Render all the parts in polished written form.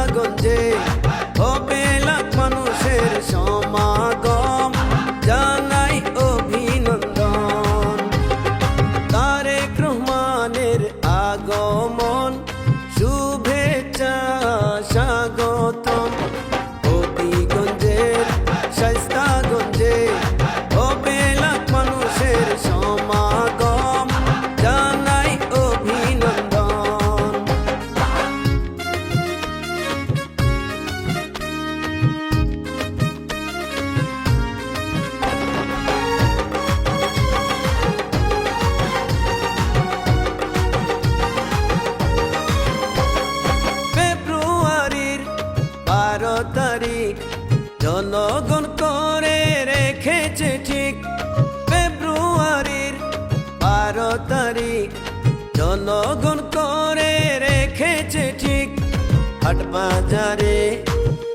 শায়েস্তাগঞ্জে হবে লাখ মানুষের সমাগম, জানাই অভিনন্দন। তারেক রহমানের আগমন, শুভেচ্ছা স্বাগতম। হবিগঞ্জের শায়েস্তাগঞ্জে হবে লাখ মানুষের সমাগম, জানাই অভিনন্দন। ফেব্রুয়ারির 12 তারিখ জনগণ করে রেখেছে ঠিক। ফেব্রুয়ারির 12 তারিখ জনগণ করে রেখেছে ঠিক। হাট বাজারে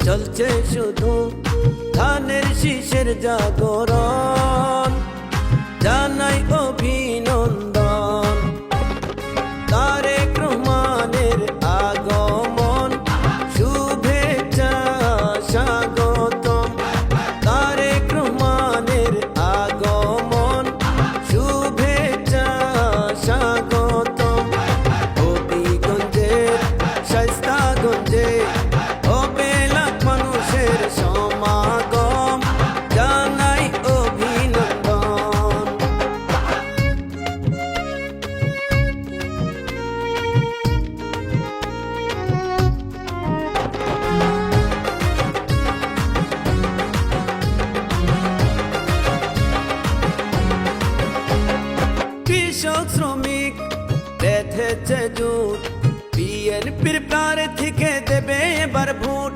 চলছে শুধু ধানের শীষের জাগরণ, জানাই অভিনন্দন। তারেক রহমানের আগমন, শুভেচ্ছা স্বাগতম। তারেক রহমানের আগমন, শুভেচ্ছা স্বাগতম। হবিগঞ্জের শায়েস্তাগঞ্জে হবে লাখ মানুষের সমাগম, জানাই অভিনন্দন। কৃষক শ্রমিক বেঁধেছে জুট, বিএনপির প্রার্থীকে দেবে এবার ভোট।